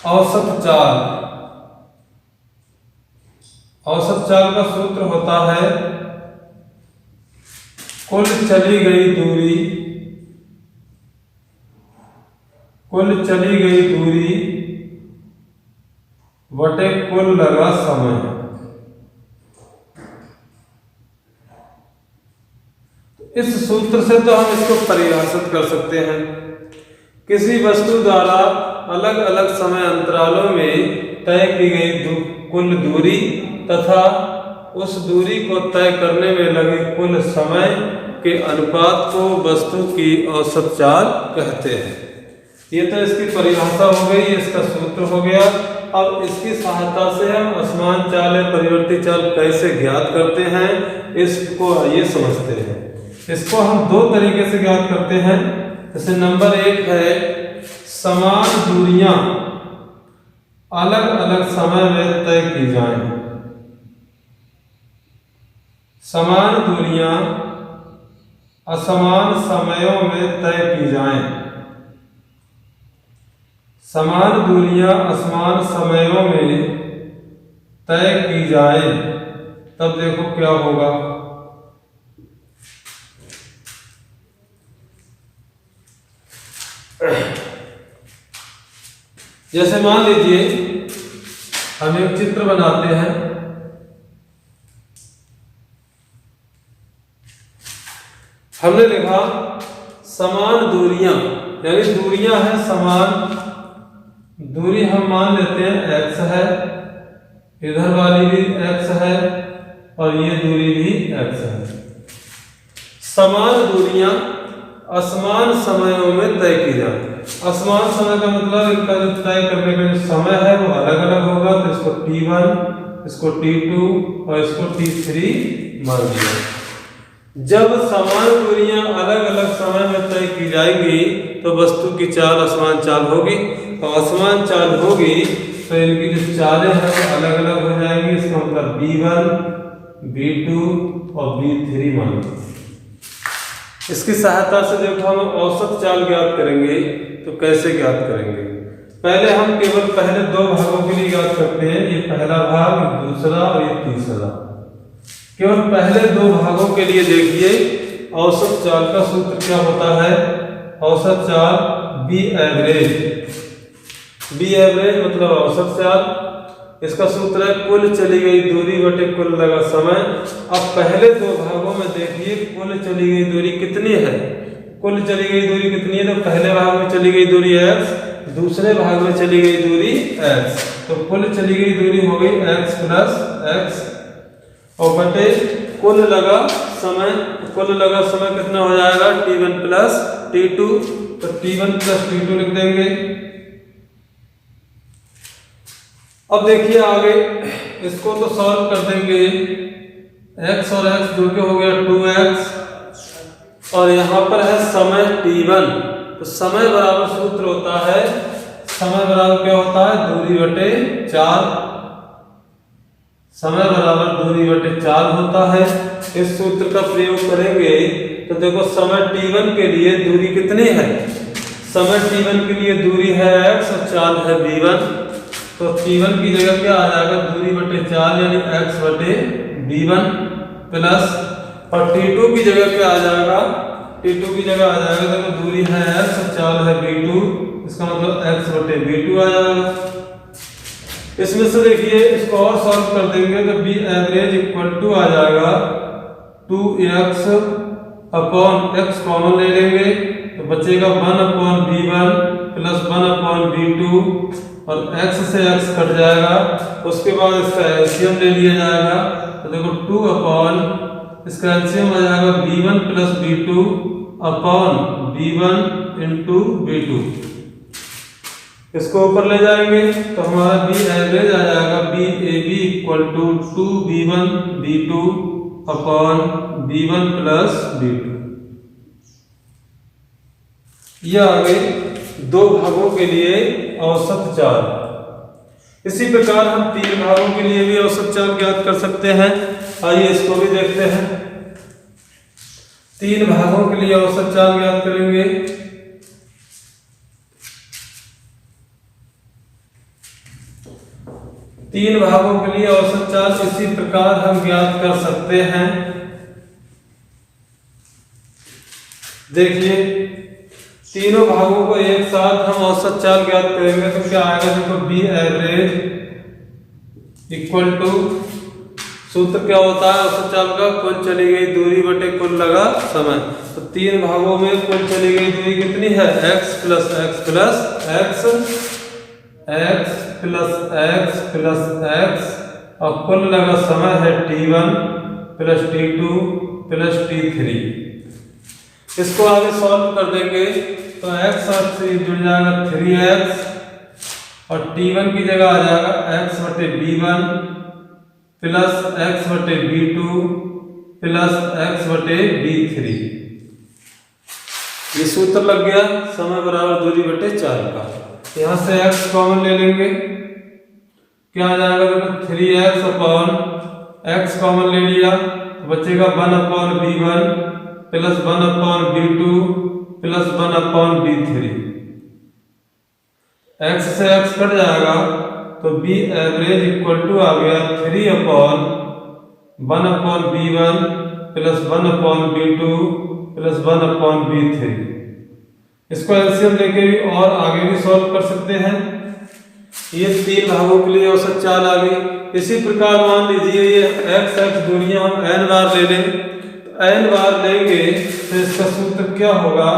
औसत चाल, औसत चाल का सूत्र होता है कुल चली गई दूरी, कुल चली गई दूरी बटे कुल लगा समय। इस सूत्र से तो हम इसको परिभाषित कर सकते हैं। किसी वस्तु द्वारा अलग अलग समय अंतरालों में तय की गई कुल दूरी तथा उस दूरी को तय करने में लगे कुल समय के अनुपात को वस्तु की औसत चाल कहते हैं। ये तो इसकी परिभाषा हो गई, इसका सूत्र हो गया। अब इसकी सहायता से हम असमान चाल या परिवर्ती चाल कैसे ज्ञात करते हैं, इसको आइए समझते हैं। इसको हम दो तरीके से ज्ञात करते हैं। जैसे नंबर 1 है समान दूरियां अलग अलग समय में तय की जाएं। समान दूरियां असमान समयों में तय की जाएं। समान दूरियां असमान समयों में तय की जाए, तब देखो क्या होगा। जैसे मान लीजिए हम एक चित्र बनाते हैं। हमने लिखा समान दूरियां, यानी दूरियां हैं समान। दूरी हम मान लेते हैं x है, इधर वाली भी x है और ये दूरी भी x है। समान दूरियां असमान समयों में तय की जाए। असमान समय का मतलब इनका जो तय करने का जो समय है वो अलग अलग होगा, तो इसको T1, इसको T2 और इसको T3 मान दिया। जब समान दूरियां अलग अलग समय में तय की जाएंगी तो वस्तु की चाल असमान चाल होगी, और असमान चाल होगी तो इनकी जो चालें हैं वो अलग अलग हो जाएंगी। इसका मतलब B1, B2 और B3 मान लो। इसकी सहायता से देखो हम औसत चाल ज्ञात करेंगे, तो कैसे ज्ञात करेंगे। पहले हम केवल पहले दो भागों के लिए ज्ञात करते हैं, ये पहला भाग, दूसरा और ये तीसरा। केवल पहले दो भागों के लिए देखिए औसत चाल का सूत्र क्या होता है। औसत चाल बी एवरेज, बी एवरेज मतलब औसत चाल। इसका सूत्र है कुल चली गई दूरी बटे कुल लगा समय। अब पहले दो भागों में देखिए कुल चली गई दूरी कितनी है। कुल चली गई दूरी कितनी है, तो पहले भाग में चली गई दूरी x, दूसरे भाग में चली गई दूरी x, तो कुल चली गई दूरी हो गई x प्लस x और बटे कुल लगा समय। कुल लगा समय कितना हो जाएगा T1 प्लस T2, तो T1 प्लस T2 लिख देंगे। अब देखिए आगे इसको तो सॉल्व कर देंगे। x और x जो कि हो गया 2x, और यहाँ पर है समय T1, तो समय बराबर सूत्र होता है, समय बराबर क्या होता है दूरी बटे 4। समय बराबर दूरी बटे 4 होता है। इस सूत्र का प्रयोग करेंगे तो देखो समय T1 के लिए दूरी कितनी है। समय T1 के लिए दूरी है x और चाल है B1, तो T1 की जगह क्या आ जाएगा दूरी बटे 4 यानी x बटे B1 प्लस, और T2 की जगह क्या आ जाएगा, T2 की जगह आ जाएगा देखो दूरी है x और चाल है B2, इसका मतलब x बटे B2 आ जाएगा। इसमें से देखिए इसको और सॉल्व कर देंगे तो बी एवरेज इक्वल टू आ जाएगा 2x अपॉन x कॉमन ले लेंगे तो बचेगा 1 upon B1 plus 1 upon B2, और x से x कट जाएगा। उसके बाद इसका एलसीएम ले लिया जाएगा, तो देखो 2 अपॉन इसका एलसीएम आ जाएगा B1 plus B2 upon B1 into B2। इसको ऊपर ले जाएंगे तो हमारा बी एवरेज आ जाएगा BAB equal to 2B1 B2 upon B1 plus B2। यह आ गई दो भागों के लिए औसत चाल। इसी प्रकार हम तीन भागों के लिए भी औसत चाल ज्ञात कर सकते हैं। आइए इसको भी देखते हैं। तीन भागों के लिए औसत चाल ज्ञात करेंगे। तीन भागों के लिए औसत चाल इसी प्रकार हम ज्ञात कर सकते हैं। देखिए तीनों भागों को एक साथ हम औसत चाल ज्ञात करेंगे तो क्या आएगा, देखो बी एवरेज इक्वल टू, सूत्र क्या होता है औसत चाल का, कुल चली गई दूरी बटे कुल लगा समय। तो तीन भागों में कुल चली गई दूरी कितनी है, x plus x plus x, x plus x plus x, और कुल लगा समय है t1 plus t2 plus t3। इसको आगे सॉल्व कर देंगे तो x और से जुड़ जाएगा 3x, और t1 की जगह आ जाएगा x बटे b1 प्लस एक्स बटे b2 प्लस एक्स बटे b3। ये सूत्र लग गया समय बराबर दूरी बटे 4 का। यहां से x कॉमन ले लेंगे, क्या आ जाएगा, देखो 3x अपॉन x कॉमन ले लिया तो बचेगा 1 upon b1 plus 1 upon b2 plus 1 upon b3। x से x कट जाएगा तो बी एवरेज इक्वल टू आ गया 3 upon 1 upon b1 plus 1 upon b2 plus 1 upon b3। इसको एलसीएम लेके भी और आगे भी सॉल्व कर सकते हैं। ये तीन भागों के लिए औसत चाल आ गई। इसी प्रकार मान लीजिए ये x दूरियां हम n बार ले लें, तो n बार लेंगे तो इसका सूत्र क्या होगा,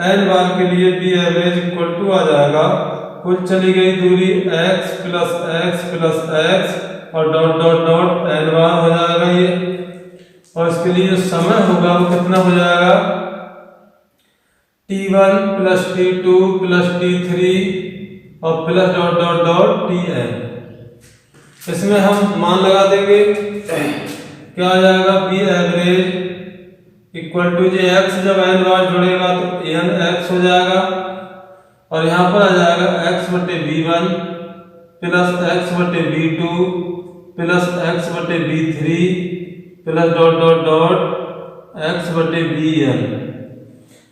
n बार के लिए बी एवरेज इक्वल टू आ जाएगा कुल चली गई दूरी x प्लस एक्स और डॉट डॉट डॉट n बार हो जाएगा ये, और इसके लिए जो समय होगा वो कितना हो जाएगा, t1 plus t2 plus t3 और plus dot dot dot tn। इसमें हम मान लगा देंगे, क्या आ जाएगा, B average equal to J x जब n बार जुड़ेगा तो n x हो जाएगा, और यहाँ पर आ जाएगा x बटे b1 प्लस x बटे b2 प्लस x बटे b3 plus dot dot dot x बटे bn।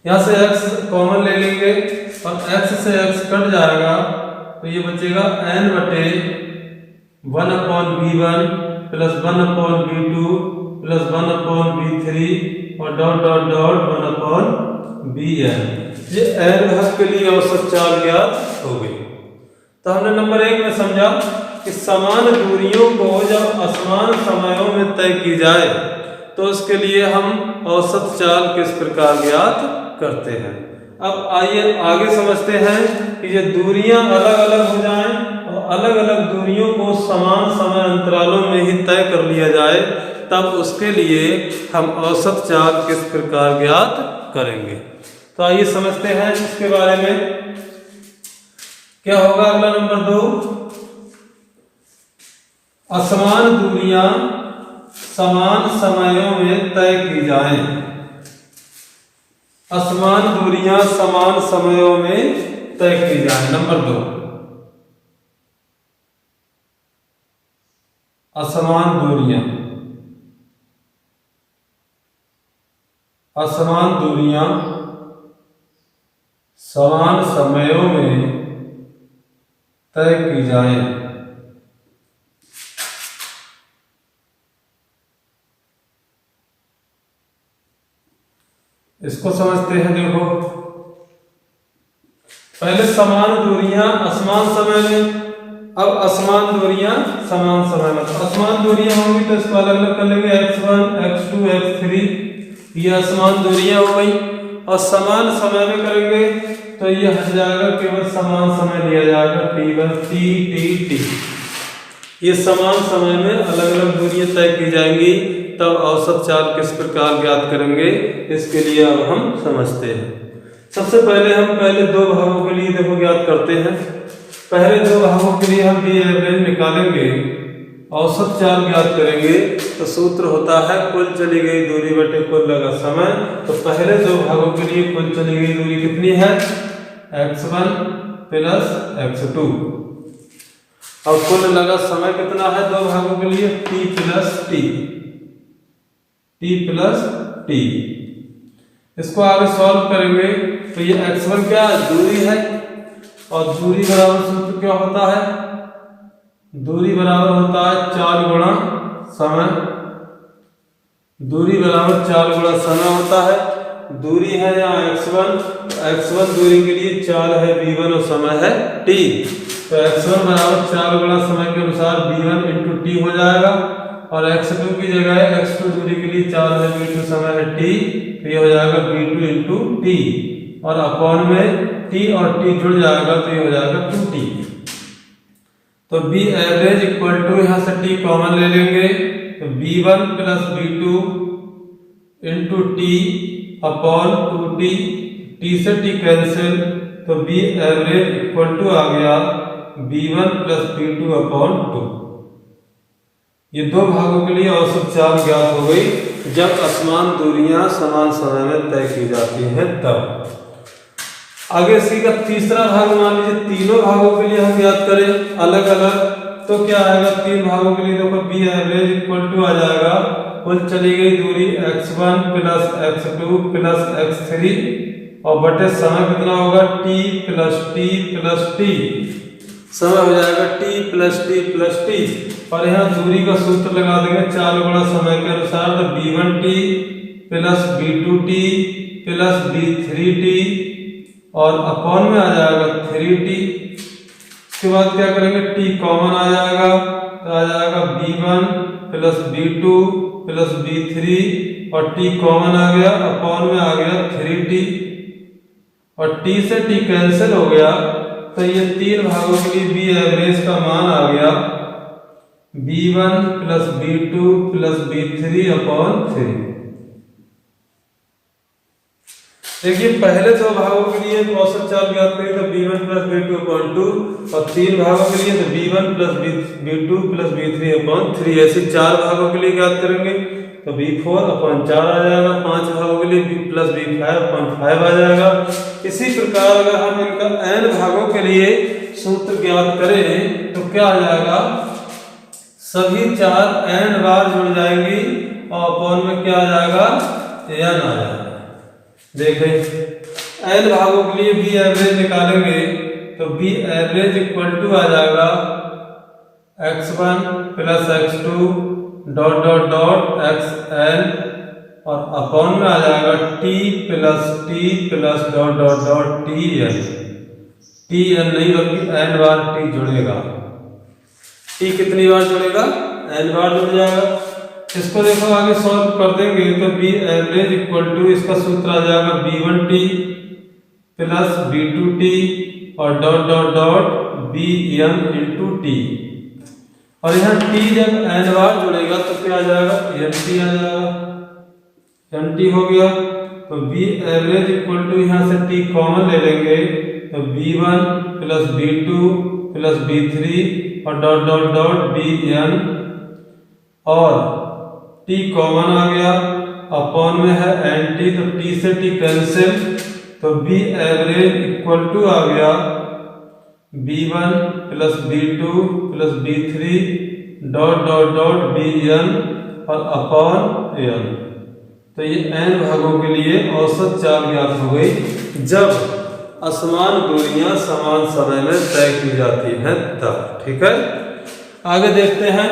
यहाँ से x कॉमन ले लेंगे और x से x कट जाएगा तो ये बचेगा n बटे 1 upon b1 plus 1 upon b2 plus 1 upon b3 और dot dot dot 1 upon bn। ये n भाग के लिए औसत चाल ज्ञात हो गई। तो हमने नंबर 1 में समझा कि समान दूरियों को जब असमान समयों में तय की जाए तो उसके लिए हम औसत चाल किस प्रकार ज्ञात करते हैं। अब आइए आगे समझते हैं कि ये दूरियां अलग अलग हो जाएं और अलग अलग दूरियों को समान समय अंतरालों में ही तय कर लिया जाए, तब उसके लिए हम औसत चाल किस प्रकार ज्ञात करेंगे। तो आइए समझते हैं इसके बारे में। क्या होगा अगला नंबर 2, असमान दूरियां समान समयों में तय की जाएं। असमान दूरियां समान समयों में तय की जाएं। नंबर 2, असमान दूरियां समान समयों में तय की जाएं। इसको समझते हैं। देखो पहले समान दूरियां असमान समय में, अब असमान दूरियां समान समय में। तो असमान दूरियां होंगी तो इसको अलग अलग कर लेंगे, x1 x2 x3, ये असमान दूरियां हो गई। और समान समय में करेंगे तो ये हट जाएगा, केवल समान समय लिया जाएगा, t1 t t t। ये समान समय में अलग अलग दूरियां तय की जाएंगी, तब औसत चाल किस प्रकार ज्ञात करेंगे, इसके लिए अब हम समझते हैं। सबसे पहले हम पहले दो भागों के लिए देखो ज्ञात करते हैं। पहले दो भागों के लिए हम बी एवरेज निकालेंगे, औसत चाल ज्ञात करेंगे। तो सूत्र होता है कुल चली गई दूरी बटे कुल लगा समय। तो पहले दो भागों के लिए कुल चली गई दूरी कितनी है, x1 प्लस x2, और कुल लगा समय कितना है दो भागों के लिए, t प्लस t। इसको आगे सॉल्व करेंगे तो ये x1 क्या है, दूरी है, और दूरी बराबर सूत्र क्या होता है, दूरी बराबर होता है 4 गुणा समय। दूरी बराबर 4 गुणा समय होता है। दूरी है यहाँ x1, x1 दूरी के लिए 4 है v1 और समय है t। तो x1 बराबर 4 गुणा समय के अनुसार v1 इंटू टी हो जाएगा, और x2 की जगह x2 दूरी के लिए 4 है v2 समय है t, तो ये हो जाएगा v2 इंटू टी, और अपॉन में t और t जुड़ जाएगा तो ये हो जाएगा 2t। तो b एवरेज इक्वल टू यहाँ से t कॉमन ले लेंगे, तो v1 plus v2 into T upon 2t, t से t कैंसिल, तो b एवरेज इक्वल टू आ गया v1 प्लस v2 अपॉन 2। ये दो भागों के लिए औसत चाल ज्ञात हो गई जब असमान दूरियां समान समय में तय की जाती हैं तब। आगे इसी का तीसरा भाग मान लीजिए तीनों भागों के लिए हम ज्ञात करें अलग अलग, तो क्या आएगा? तीन भागों के लिए देखो बी एवरेज इक्वल टू आ जाएगा, कुल चली गई दूरी x1 plus x2 plus x3 और बटे समय कितना होगा t प्लस t, समय हो जाएगा t प्लस t, और यहाँ दूरी का सूत्र लगा देंगे 4 गुणा समय के अनुसार, तो b1t plus b2t plus b3t और अपॉन में आ जाएगा 3t। उसके बाद क्या करेंगे? t कॉमन आ जाएगा, तो आ जाएगा b1 plus b2 plus b3 और t कॉमन आ गया, अपॉन में आ गया 3t, और t से t कैंसिल हो गया, तो ये तीन भागों के लिए b एवरेज का मान आ गया b1 plus b2 plus b3 upon 3। देखिए पहले दो भागों के लिए औसत चाल ज्ञात करें तो b1 प्लस b2 अपॉन 2, और तीन भागों के लिए तो b1 plus b2 plus b3 upon 3। ऐसे चार भागों के लिए ज्ञात करेंगे तो b4 अपॉन 4 आ जाएगा, पांच भागों के लिए b प्लस b5 अपॉन 5 आ जाएगा। इसी प्रकार अगर हम इनका n भागों के लिए सूत्र ज्ञात करें तो क्या आ जाएगा? सभी चार n बार जुड़ जाएंगी और अपॉन में क्या आ जाएगा? n आ जाएगा। देखें n भागों के लिए b एवरेज निकालेंगे तो b एवरेज इक्वल टू आ जाएगा x1 plus x2 dot dot dot xn और अपॉन में आ जाएगा t plus dot dot dot tn नहीं बल्कि n बार t जुड़ेगा। t कितनी बार जुड़ेगा? n बार जुड़ जाएगा। इसको देखो आगे सॉल्व कर देंगे तो b एवरेज इक्वल टू इसका सूत्र आ जाएगा b1t प्लस b2t और dot dot dot bn into T, और यहाँ t जब n बार जुड़ेगा तो क्या आ जाएगा? nt आ जाएगा, nt हो गया। तो b एवरेज इक्वल टू यहाँ से t कॉमन ले लेंगे तो b1 plus b2 plus b3 और डॉट डॉट डॉट bn, और t कॉमन आ गया, अपॉन में है nt तो t से t कैंसिल, तो b एवरेज इक्वल टू आ गया b1 plus b2 plus b3 dot dot dot bn और अपॉन n। तो ये n भागों के लिए औसत चाल ज्ञात हो गई जब असमान दूरियां समान समय में तय की जाती हैं तब। ठीक है, आगे देखते हैं।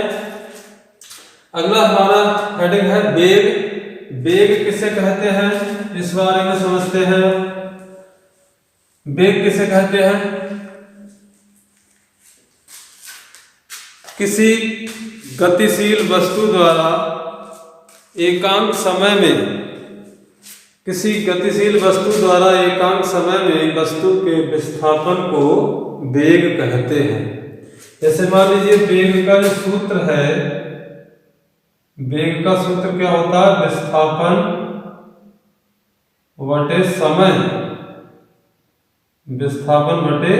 अगला हमारा हेडिंग है वेग। वेग किसे कहते हैं इस बारे में समझते हैं। वेग किसे कहते हैं? किसी गतिशील वस्तु द्वारा एकांक समय में वस्तु के विस्थापन को वेग कहते हैं। जैसे मान लीजिए वेग का जो सूत्र है, वेग का सूत्र क्या होता है? विस्थापन बटे समय, विस्थापन बटे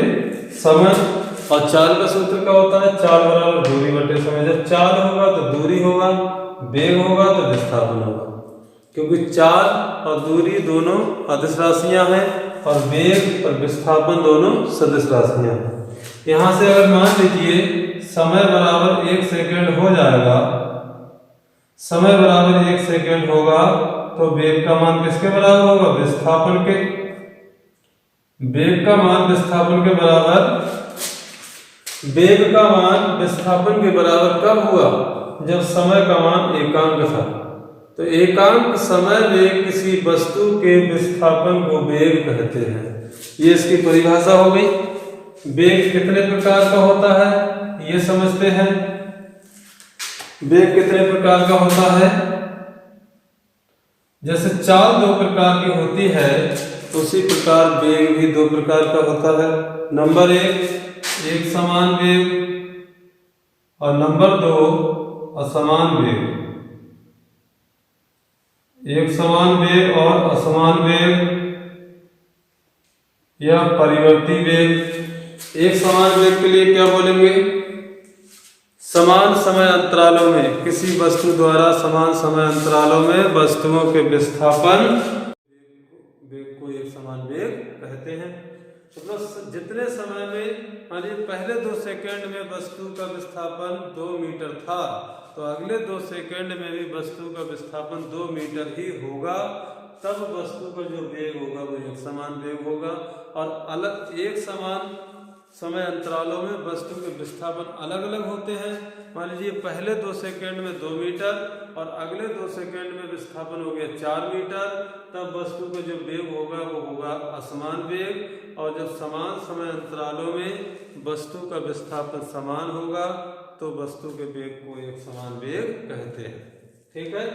समय। और चाल का सूत्र क्या होता है? चाल बराबर दूरी बटे समय। जब चाल होगा तो दूरी होगा, वेग होगा तो विस्थापन होगा, क्योंकि चाल और दूरी दोनों अदिश राशियां हैं और वेग और विस्थापन दोनों सदिश राशियां हैं। यहां से अगर मान लीजिए समय बराबर 1 सेकेंड हो जाएगा, समय बराबर 1 सेकेंड होगा तो वेग का मान किसके बराबर होगा? विस्थापन के। वेग का मान विस्थापन के बराबर वेग का मान विस्थापन के बराबर कब हुआ? जब समय का मान एकांक था। तो एकांक समय में किसी वस्तु के विस्थापन को वेग कहते हैं। ये इसकी परिभाषा हो गई। वेग कितने प्रकार का होता है ये समझते हैं। वेग कितने प्रकार का होता है? जैसे चाल दो प्रकार की होती है, उसी प्रकार वेग भी दो प्रकार का होता है। नंबर एक समान वेग और नंबर 2 असमान वेग। एक समान वेग और असमान वेग या परिवर्ती वेग। एक समान वेग के लिए क्या बोलेंगे? समान समय अंतरालों में किसी वस्तु द्वारा समान समय अंतरालों में वस्तुओं के विस्थापन वेग को एक समान वेग कहते हैं। मतलब जितने समय में मान लीजिए पहले 2 सेकंड में वस्तु का विस्थापन 2 मीटर था, तो अगले 2 सेकंड में भी वस्तु का विस्थापन 2 मीटर ही होगा। तब वस्तु का जो वेग होगा वो एक समान वेग होगा। और अलग एक समान समय अंतरालों में वस्तु के विस्थापन अलग अलग होते हैं। मान लीजिए पहले 2 सेकंड में 2 मीटर और अगले 2 सेकंड में विस्थापन हो गया 4 मीटर, तब वस्तु का जो वेग होगा वो होगा असमान वेग। और जब समान समय अंतरालों में वस्तु का विस्थापन समान होगा तो वस्तु के वेग को एक समान वेग कहते हैं। ठीक है,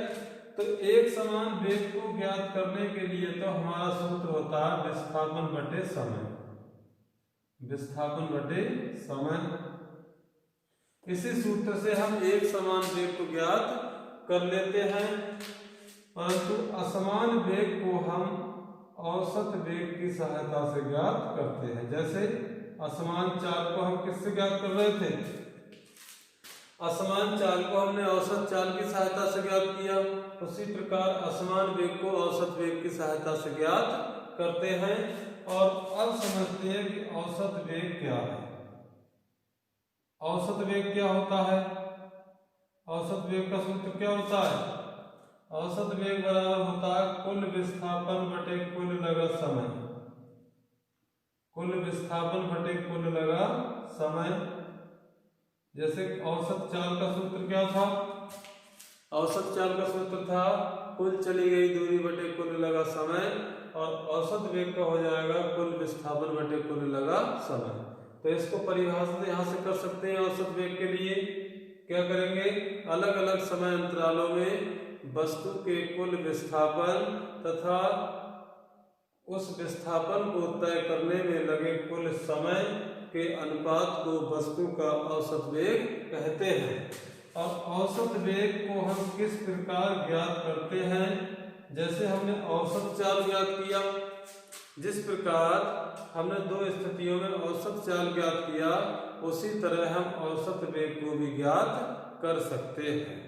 तो एक समान वेग को ज्ञात करने के लिए तो हमारा सूत्र होता है विस्थापन बटे समय। विस्थापन बटे समय। इसी सूत्र से हम एक समान वेग को ज्ञात कर लेते हैं, परंतु असमान वेग को हम औसत वेग की सहायता से ज्ञात करते हैं। जैसे असमान चाल को हम किससे ज्ञात कर रहे थे? असमान चाल को हमने औसत चाल की सहायता से ज्ञात किया। उसी प्रकार असमान वेग को औसत वेग की सहायता से ज्ञात करते हैं। और अब समझते हैं कि औसत वेग क्या है। औसत वेग क्या होता है? औसत वेग का सूत्र क्या होता है? औसत वेग बराबर होता है कुल विस्थापन बटे कुल लगा समय। कुल विस्थापन बटे कुल लगा समय। जैसे औसत चाल का सूत्र क्या था? औसत चाल का सूत्र था कुल चली गई दूरी बटे कुल लगा समय, और औसत वेग का हो जाएगा कुल विस्थापन बटे कुल लगा समय। तो इसको परिभाषित यहाँ से कर सकते हैं। औसत वेग के लिए क्या करेंगे? अलग अलग समय अंतरालों में वस्तु के कुल विस्थापन तथा उस विस्थापन को तय करने में लगे कुल समय के अनुपात को वस्तु का औसत वेग कहते हैं। और औसत वेग को हम किस प्रकार ज्ञात करते हैं? जैसे हमने औसत चाल ज्ञात किया, जिस प्रकार हमने 2 स्थितियों में औसत चाल ज्ञात किया, उसी तरह हम औसत वेग को भी ज्ञात कर सकते हैं।